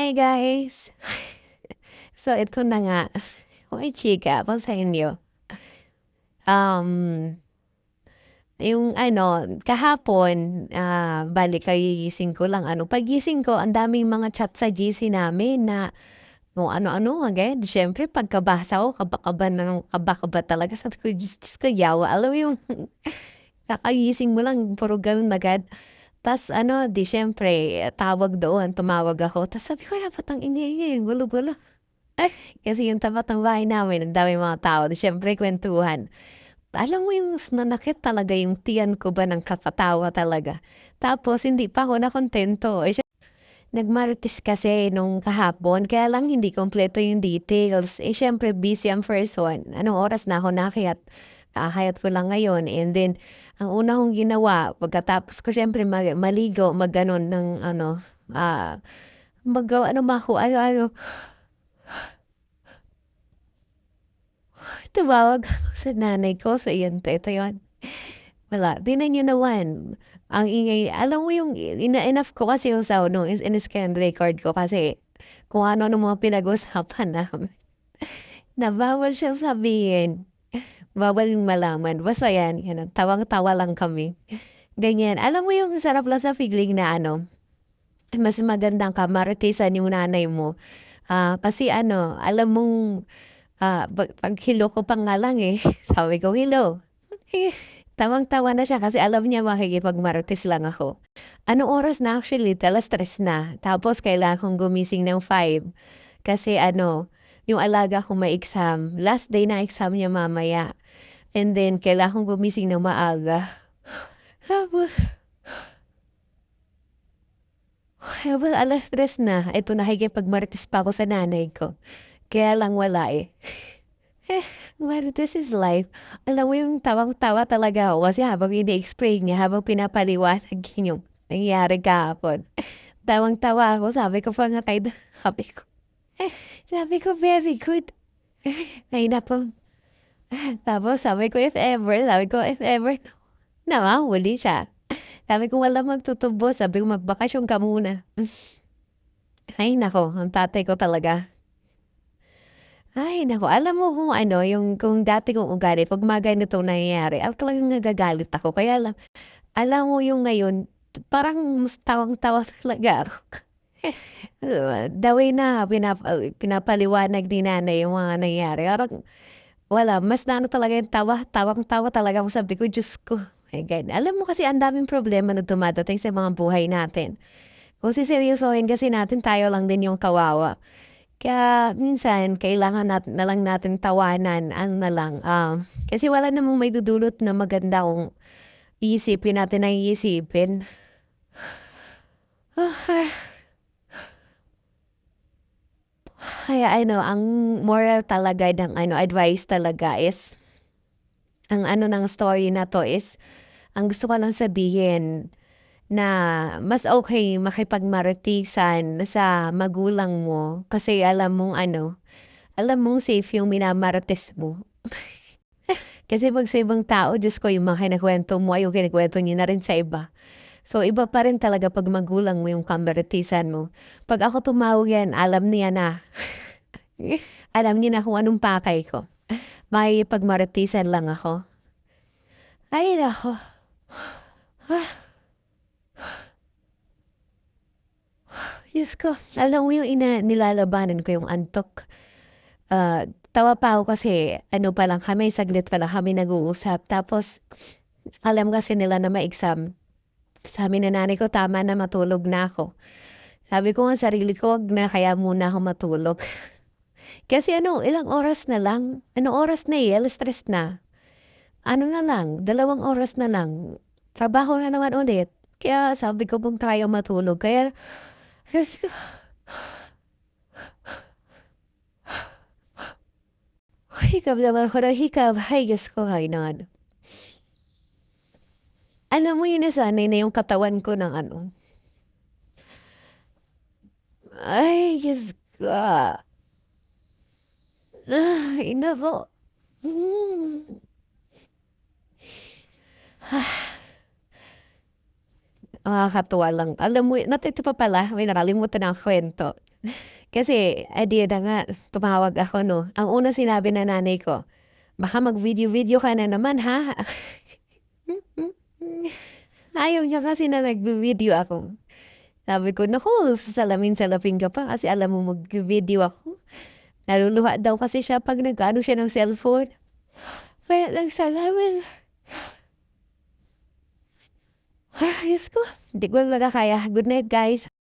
Hi guys! So ito na nga, may chika ako sa inyo. Um, yung ano, kahapon, bale kagigising ko lang ano, paggising ko ang daming mga chat sa GC namin na kung ano-ano agad. Siyempre pagkabasa ko kaba-kaba ng kaba-kaba talaga sabi ko, Diyos ko yawa. Alam mo yung kakagising mo lang puro gano'n agad. Tas ano, 'di siyempre tawag doon, tumawag ako tas sabi ko, "Ano ba't ang ingay-ingay, ang gulo-gulo?" Ay, kasi yung tapat ng bahay namin ang daming mga tao, 'di siyempre kuwentuhan. Alam mo yung nanakit talaga yung tiyan ko ba ng kakatawa talaga. Tapos hindi pa ako nakuntento, nagmarites kasi nung kahapon kaya lang hindi kumpleto yung details. Siyempre busy ang first one, anong oras na ako naakyat, kakaakyat ko lang ngayon and then ang una kong ginawa pagkatapos ko siyempre maligo, mag-gano'n ng ano, ako ano-ano. Tumawag ako sa nanay ko, so iyon ito yun. Wala, tignan niyo naman, ang ingay alam mo yung enough ko kasi yung sound nung in-screen record ko kasi kung ano-ano mga pinag-usapan namin na bawal siyang sabihin, bawal yung malaman, basta yan gano'n, tawang-tawa lang kami, ganyan. Alam mo yung sarap lang sa feeling na ano, mas magandang kamaritisan yung nanay mo, kasi ano, alam mong, 'pag hello ko pa nga lang, sabi ko, "Hello." Eh, tawang-tawa na siya kasi alam niya makikipagmarites lang ako. Anong oras na actually, 3:00 na. Tapos kailangan kong gumising ng 5 kasi ano, yung alaga ko may exam. Last day ng exam niya mamaya and then kailangan kong gumising ng maaga. Tapos habang 3:00 na, eto nakikipagmarites pa ako sa nanay ko. Kaya lang wala, Marites is life. Alam mo yung tawang-tawa talaga ako kasi habang ini-explain niya, habang pinapaliwanag niya yung nangyari kahapon, tawang-tawa ako. Sabi ko pa nga kay sabi ko, sabi ko, "Very good." Kanina pa tapos sabi ko, "If ever na mahuli siya." Sabi ko, "Walang magtutubo." Sabi ko, "Magbakasyon ka muna." Ay naku, ang tatay ko talaga. Ay naku, alam mo kung ano, yung kung dati kong ugali 'pag mga ganitong nangyayari, talagang nagagalit ako. Kaya lang alam mo yung ngayon, parang mas tawang-tawa talaga ako. The way na pinapaliwanag ni nanay yung mga nangyayari, parang wala, mas naano talaga yung tawang-tawa talaga ako. Sabi ko, "Diyos ko." My God. Alam mo kasi ang daming problema na dumadating sa mga buhay natin. Kung seseryosohin kasi natin, tayo lang din yung kawawa. Kaya minsan kailangan na lang natin tawanan, ano na lang, kasi wala namang maidudulot na maganda kung iisipin natin ng iisipin. Kaya ano, ang moral talaga ng ano, advice talaga is, ang ano ng story na 'to is, ang gusto ko lang sabihin na mas okay makipagmaritisan sa magulang mo kasi alam mong safe yung minamarites mo. Kasi 'pag sa ibang tao, Diyos ko, yung mga kinukuwento mo ay yung kinukuwento niyo na rin sa iba. So, iba pa rin talaga 'pag magulang mo yung kamaritisan mo. 'Pag ako tumawag yan, alam niya na. Alam niya na kung anong pakay ko. Makikipagmaritisan lang ako. Ay naku, Diyos ko, alam mo yung nilalabanan ko yung antok. Tawa pa ako kasi ano pa lang kami, saglit pa lang kami nag-uusap tapos alam kasi nila na may exam. Sabi ng nanay ko, "Tama na, matulog na ako." Sabi ko nga sa sarili ko, "Wag na, kaya muna ako matulog." Kasi ano, ilang oras na lang, anong oras na, 3:00 na. Ano na lang, 2 oras na lang, trabaho na naman ulit. Kaya sabi ko, mag-try ako matulog kaya hikab naman ako ng hikab. Ay Diyos ko, hay naman. Alam mo yun, nasanay na yung katawan ko ng ano, ay Diyos ko. Ay naku. Hmm. Nakakatuwa lang. Alam mo ito pa pala, may nakalimutan akong kuwento. Kasi, di na nga, tumawag ako 'no. Ang una sinabi ng nanay ko, "Baka mag-video-video ka na naman ha?" Ayaw niya kasi na nagvi-video ako. Sabi ko, "Naku, sasalamin-salamin ka pa kasi alam mo magvi-video ako." Naluluha daw kasi siya 'pag nag-aano siya ng cellphone. Kaya nagsalamin. Diyos ko, hindi ko talaga kaya. Good night, guys.